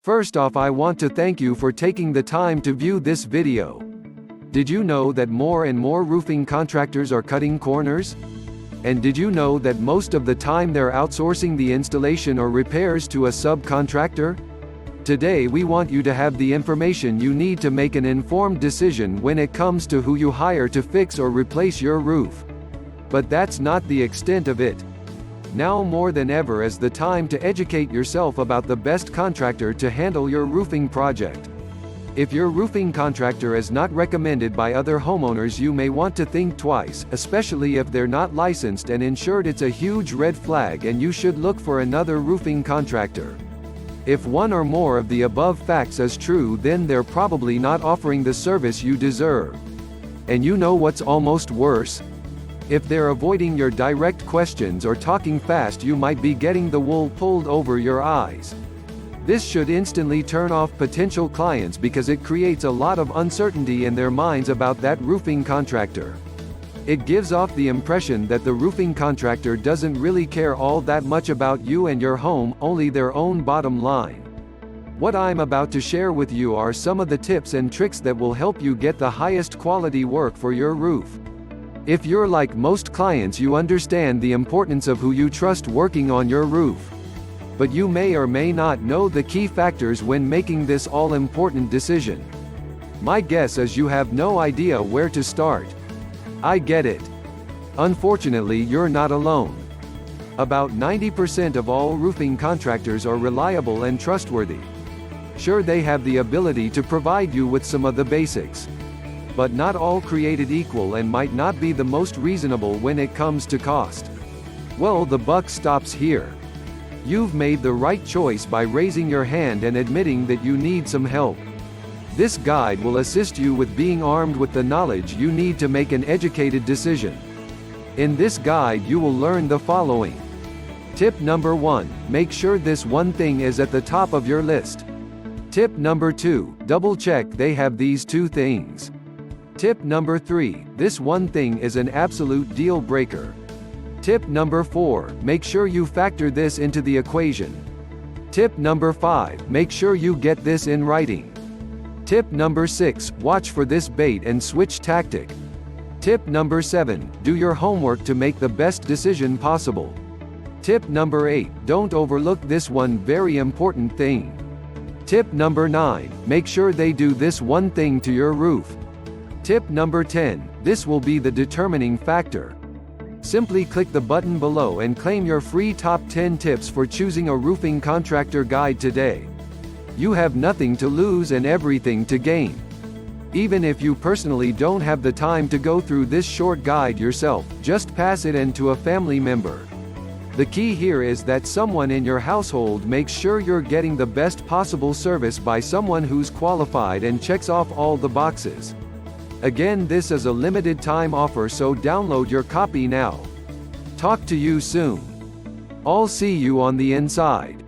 First off, I want to thank you for taking the time to view this video. Did you know that more and more roofing contractors are cutting corners? And did you know that most of the time they're outsourcing the installation or repairs to a subcontractor? Today we want you to have the information you need to make an informed decision when it comes to who you hire to fix or replace your roof. But that's not the extent of it. Now more than ever is the time to educate yourself about the best contractor to handle your roofing project. If your roofing contractor is not recommended by other homeowners, you may want to think twice, especially if they're not licensed and insured. It's a huge red flag and you should look for another roofing contractor. If one or more of the above facts is true, then they're probably not offering the service you deserve. And you know what's almost worse? If they're avoiding your direct questions or talking fast, you might be getting the wool pulled over your eyes. This should instantly turn off potential clients because it creates a lot of uncertainty in their minds about that roofing contractor. It gives off the impression that the roofing contractor doesn't really care all that much about you and your home, only their own bottom line. What I'm about to share with you are some of the tips and tricks that will help you get the highest quality work for your roof. If you're like most clients, you understand the importance of who you trust working on your roof. But you may or may not know the key factors when making this all-important decision. My guess is you have no idea where to start. I get it. Unfortunately, you're not alone. About 90% of all roofing contractors are reliable and trustworthy. Sure, they have the ability to provide you with some of the basics. But not all created equal and might not be the most reasonable when it comes to cost. Well, the buck stops here. You've made the right choice by raising your hand and admitting that you need some help. This guide will assist you with being armed with the knowledge you need to make an educated decision. In this guide you will learn the following. Tip number 1, make sure this one thing is at the top of your list. Tip number 2, double check they have these two things. Tip number 3, this one thing is an absolute deal breaker. Tip number 4, make sure you factor this into the equation. Tip number 5, make sure you get this in writing. Tip number 6, watch for this bait and switch tactic. Tip number 7, do your homework to make the best decision possible. Tip number 8, don't overlook this one very important thing. Tip number 9, make sure they do this one thing to your roof. Tip number 10, this will be the determining factor. Simply click the button below and claim your free top 10 tips for choosing a roofing contractor guide today. You have nothing to lose and everything to gain. Even if you personally don't have the time to go through this short guide yourself, just pass it on to a family member. The key here is that someone in your household makes sure you're getting the best possible service by someone who's qualified and checks off all the boxes. Again, this is a limited time offer, so download your copy now. Talk to you soon. I'll see you on the inside.